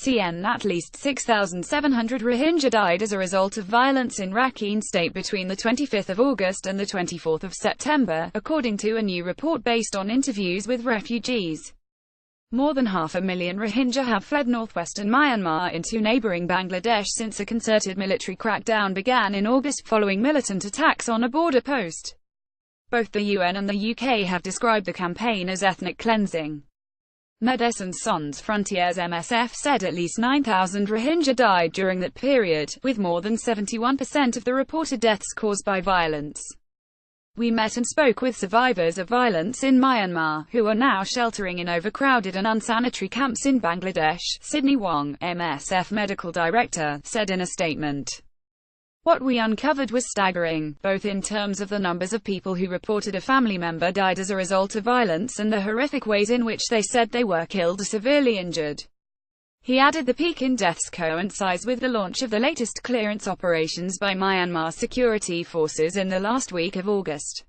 CN At least 6,700 Rohingya died as a result of violence in Rakhine State between the 25th of August and the 24th of September, according to a new report based on interviews with refugees. More than 500,000 Rohingya have fled northwestern Myanmar into neighboring Bangladesh since a concerted military crackdown began in August following militant attacks on a border post. Both the UN and the UK have described the campaign as ethnic cleansing. Médecins Sans Frontières (MSF) said at least 9,000 Rohingya died during that period, with more than 71% of the reported deaths caused by violence. We met and spoke with survivors of violence in Myanmar, who are now sheltering in overcrowded and unsanitary camps in Bangladesh, Sydney Wong, MSF medical director, said in a statement. What we uncovered was staggering, both in terms of the numbers of people who reported a family member died as a result of violence and the horrific ways in which they said they were killed or severely injured. He added the peak in deaths coincides with the launch of the latest clearance operations by Myanmar security forces in the last week of August.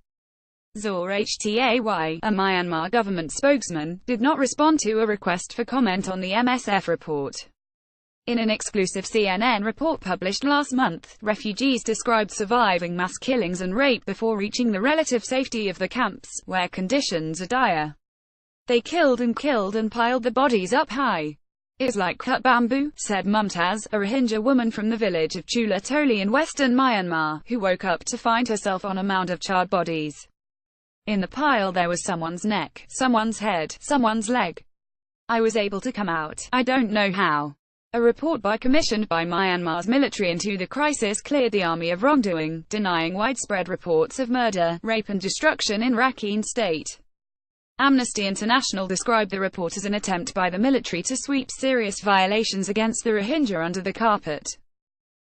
Zor Htay, a Myanmar government spokesman, did not respond to a request for comment on the MSF report. In an exclusive CNN report published last month, refugees described surviving mass killings and rape before reaching the relative safety of the camps, where conditions are dire. They killed and piled the bodies up high. It's like cut bamboo, said Mumtaz, a Rohingya woman from the village of Chula Toli in western Myanmar, who woke up to find herself on a mound of charred bodies. In the pile there was someone's neck, someone's head, someone's leg. I was able to come out, I don't know how. A report commissioned by Myanmar's military into the crisis cleared the army of wrongdoing, denying widespread reports of murder, rape and destruction in Rakhine State. Amnesty International described the report as an attempt by the military to sweep serious violations against the Rohingya under the carpet.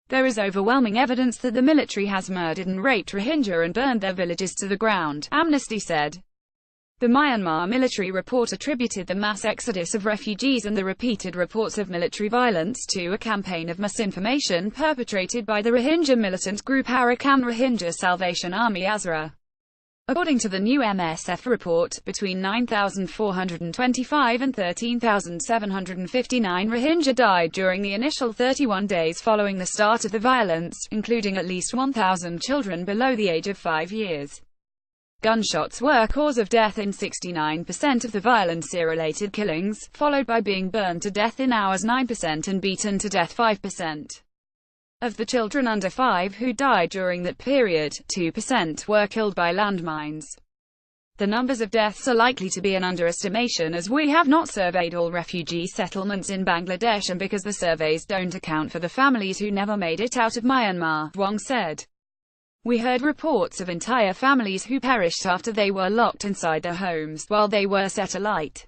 There is overwhelming evidence that the military has murdered and raped Rohingya and burned their villages to the ground, Amnesty said. The Myanmar military report attributed the mass exodus of refugees and the repeated reports of military violence to a campaign of misinformation perpetrated by the Rohingya militant group Arakan Rohingya Salvation Army (ASRA). According to the new MSF report, between 9,425 and 13,759 Rohingya died during the initial 31 days following the start of the violence, including at least 1,000 children below the age of 5 years. Gunshots were cause of death in 69% of the violence-related killings, followed by being burned to death in hours 9% and beaten to death 5%. Of the children under 5 who died during that period, 2% were killed by landmines. The numbers of deaths are likely to be an underestimation as we have not surveyed all refugee settlements in Bangladesh and because the surveys don't account for the families who never made it out of Myanmar, Wong said. We heard reports of entire families who perished after they were locked inside their homes, while they were set alight.